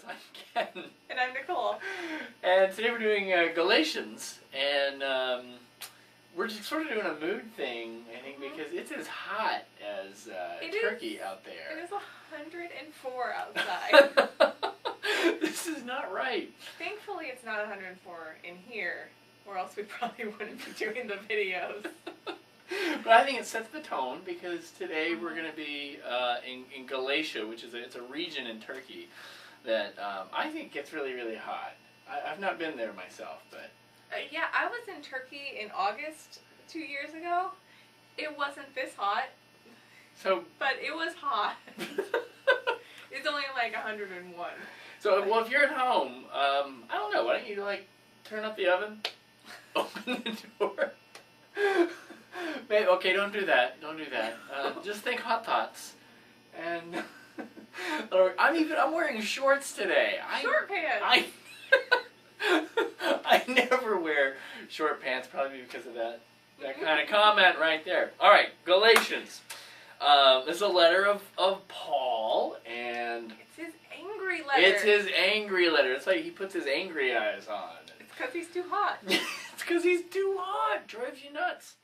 I'm Ken. And I'm Nicole. And today we're doing Galatians, and we're just sort of doing a mood thing, I think, because it's as hot as Turkey out there. It is 104 outside. This is not right. Thankfully it's not 104 in here, or else we probably wouldn't be doing the videos. But I think it sets the tone, because today we're going to be in Galatia, which is it's a region in Turkey that I think gets really, really hot. I've not been there myself, but... Yeah, I was in Turkey in August 2 years ago. It wasn't this hot, but it was hot. It's only like 101. So, well, if you're at home, I don't know, why don't you, like, turn up the oven, open the door. Maybe, okay, don't do that. Don't do that. Just think hot tots. And I'm wearing shorts today. Short pants. I never wear short pants, probably because of that kind of comment right there. All right, Galatians. This is a letter of Paul, and it's his angry letter. It's his angry letter. It's like he puts his angry eyes on. It's because he's too hot. It's because he's too hot. Drives you nuts.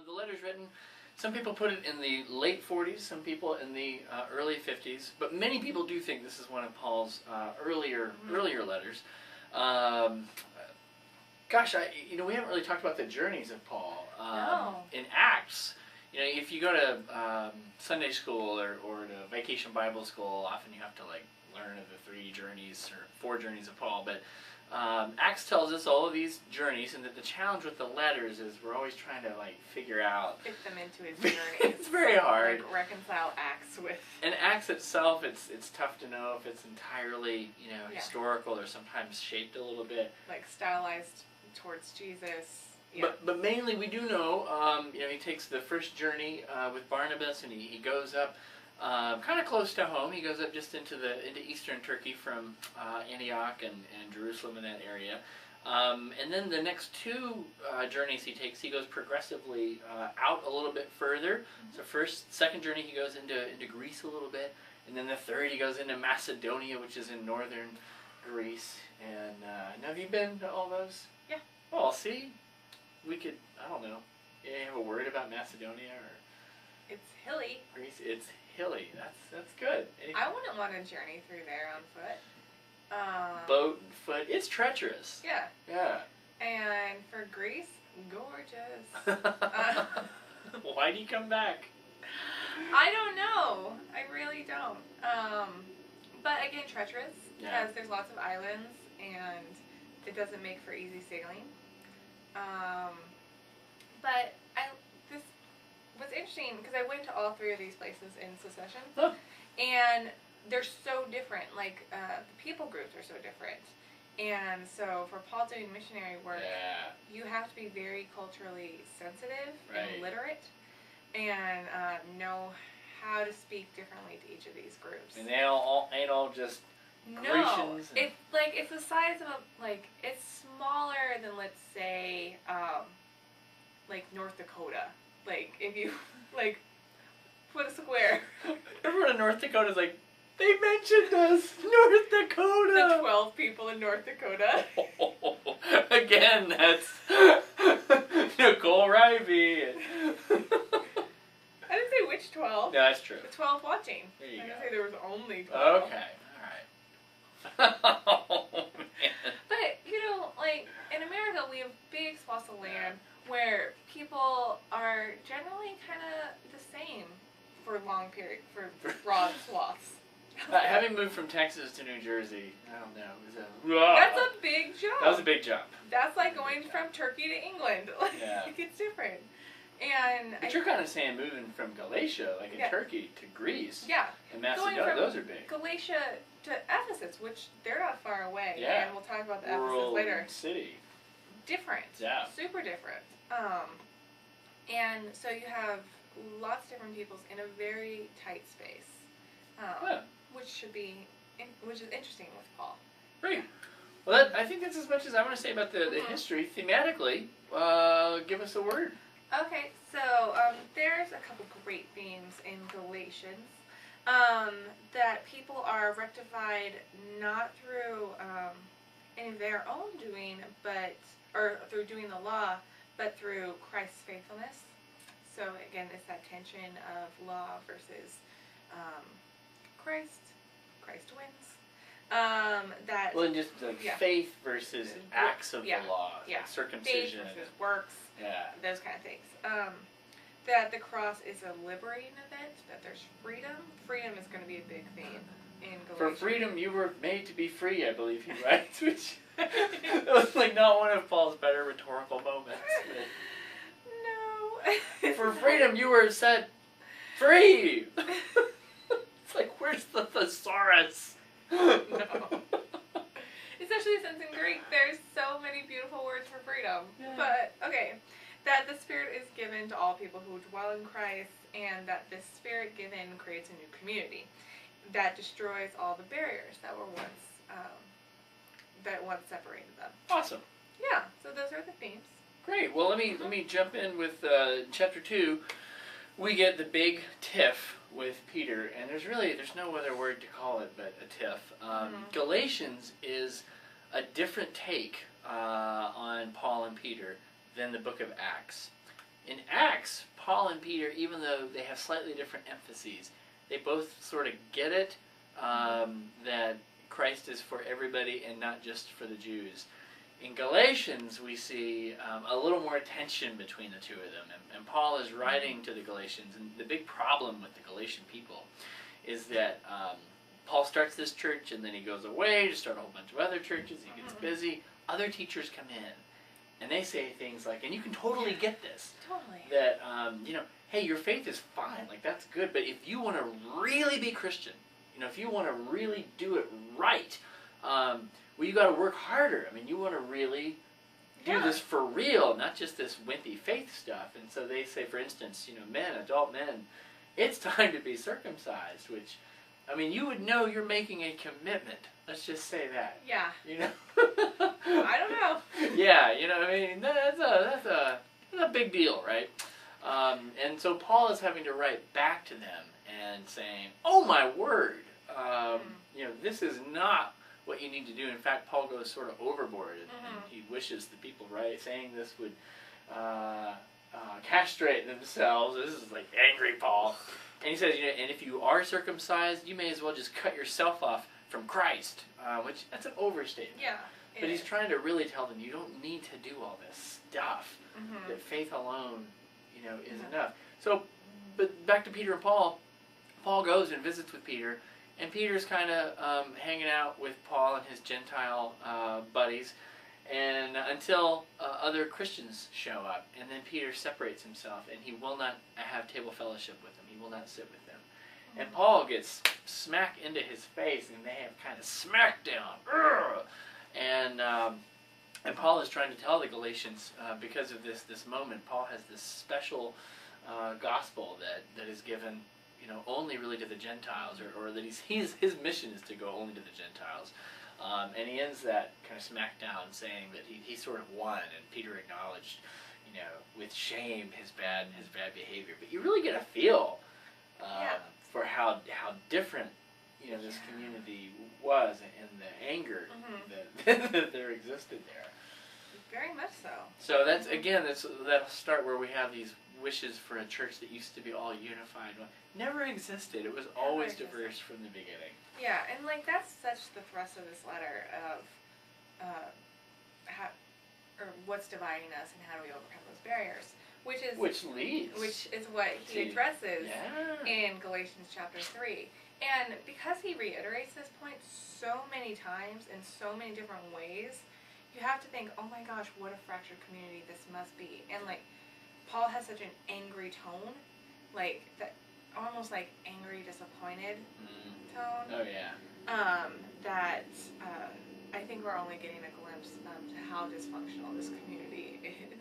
The letter's written, some people put it in the late 40s, some people in the early 50s, but many people do think this is one of Paul's earlier letters. Gosh, we haven't really talked about the journeys of Paul. No. In Acts, if you go to Sunday school or to vacation Bible school, often you have to learn of the 3 journeys or 4 journeys of Paul, but Acts tells us all of these journeys, and that the challenge with the letters is we're always trying to figure out, fit them into his journey. It's very hard. Reconcile Acts with. And Acts itself, it's tough to know if it's entirely historical or sometimes shaped a little bit, stylized towards Jesus. Yeah. But mainly we do know, he takes the first journey with Barnabas, and he goes up kind of close to home. He goes up just into eastern Turkey from Antioch and Jerusalem in that area. And then the next 2 journeys he takes, he goes progressively out a little bit further. So second journey he goes into Greece a little bit, and then the third he goes into Macedonia, which is in northern Greece. And have you been to all those? Yeah. Well, see, we could, I don't know, you have a word about Macedonia or? It's hilly. Greece, it's hilly. That's good. I wouldn't want to journey through there on foot. Boat, foot. It's treacherous. Yeah. Yeah. And for Greece, gorgeous. Why do you come back? I don't know. I really don't. But again, treacherous, because there's lots of islands and it doesn't make for easy sailing. But what's interesting, because I went to all 3 of these places in succession, and they're so different. The people groups are so different. And so for Paul doing missionary work, you have to be very culturally sensitive and literate, and know how to speak differently to each of these groups. And they ain't all just Grecians. No, it's the size of it's smaller than, let's say, North Dakota. If you, put a square. Everyone in North Dakota is they mentioned us! North Dakota! The 12 people in North Dakota. Again, that's Nicole Ryby. I didn't say which 12. No, that's true. The 12 watching. There you I didn't go. say there was only 12. Okay, alright. Oh, man. But, in America, we have big swaths of land where people are generally kind of the same for long period, for broad swaths. Having moved from Texas to New Jersey, I don't know. That's a big jump. That was a big jump. That's like going from Turkey to England. It's different. But you're kind of saying moving from Galatia, in Turkey, to Greece. Yeah. And Macedonia, those are big. Galatia to Ephesus, which they're not far away. Yeah. And we'll talk about the Rural Ephesus later. city. Different. Yeah. Super different. And so you have lots of different peoples in a very tight space. Which is interesting with Paul. Great. Well, I think that's as much as I want to say about the history. Thematically, give us a word. Okay, so there's a couple great themes in Galatians. That people are rectified not through any of their own doing, or through doing the law, but through Christ's faithfulness. So again, it's that tension of law versus Christ. Christ wins. Well, and just like faith versus acts of the law, like circumcision, faith versus works, those kind of things. That the cross is a liberating event. That there's freedom. Freedom is going to be a big theme in Galatians. For freedom, you were made to be free. I believe he writes, which that was like not one of Paul's better rhetorical moments. No. For freedom, you were set free. It's like, where's the thesaurus? No. Especially since in Greek there's so many beautiful words for freedom. Yeah. But, okay, that the Spirit is given to all people who dwell in Christ, and that this Spirit given creates a new community that destroys all the barriers that were once separated them. Awesome. Yeah, so those are the themes. Great. Well, let me jump in with chapter 2. We get the big tiff with Peter, and there's no other word to call it but a tiff. Galatians is a different take on Paul and Peter than the book of Acts. In Acts, Paul and Peter, even though they have slightly different emphases, they both sort of get it that Christ is for everybody and not just for the Jews. In Galatians, we see a little more tension between the two of them. And Paul is writing to the Galatians, and the big problem with the Galatian people is that Paul starts this church, and then he goes away to start a whole bunch of other churches. He gets busy. Other teachers come in, and they say things like, and you can totally get this. Totally. That, hey, your faith is fine. Like, that's good. But if you want to really be Christian, if you want to really do it right, well, you got to work harder. I mean, you want to really do this for real, not just this wimpy faith stuff. And so they say, for instance, adult men, it's time to be circumcised, which, I mean, you would know you're making a commitment. Let's just say that. Yeah. I don't know. Yeah, I mean, that's a big deal, right? And so Paul is having to write back to them and saying, oh my word, this is not what you need to do. In fact, Paul goes sort of overboard, and he wishes the people saying this would castrate themselves. This is like angry Paul. And he says, and if you are circumcised, you may as well just cut yourself off from Christ, which that's an overstatement. Yeah. But he's trying to really tell them, you don't need to do all this stuff. That faith alone, is enough. So, but back to Peter and Paul. Paul goes and visits with Peter, and Peter's kind of hanging out with Paul and his Gentile buddies, and until other Christians show up, and then Peter separates himself, and he will not have table fellowship with them. He will not sit with them. And Paul gets smack into his face, and they have kind of smackdown. And Paul is trying to tell the Galatians, because of this moment, Paul has this special gospel that is given, only really to the Gentiles, or that his mission is to go only to the Gentiles. And he ends that kind of smackdown saying that he sort of won, and Peter acknowledged, with shame his bad behavior. But you really get a feel for how different this community was, and the anger that there existed there. Very much so. So that's that'll start where we have these wishes for a church that used to be all unified. Never existed. It was always diverse from the beginning. Yeah, and that's such the thrust of this letter of what's dividing us and how do we overcome those barriers, which is what he addresses in Galatians chapter 3. And because he reiterates this point so many times in so many different ways, you have to think, oh my gosh, what a fractured community this must be. And Paul has such an angry tone, that almost angry, disappointed tone. Oh yeah. That I think we're only getting a glimpse to how dysfunctional this community is.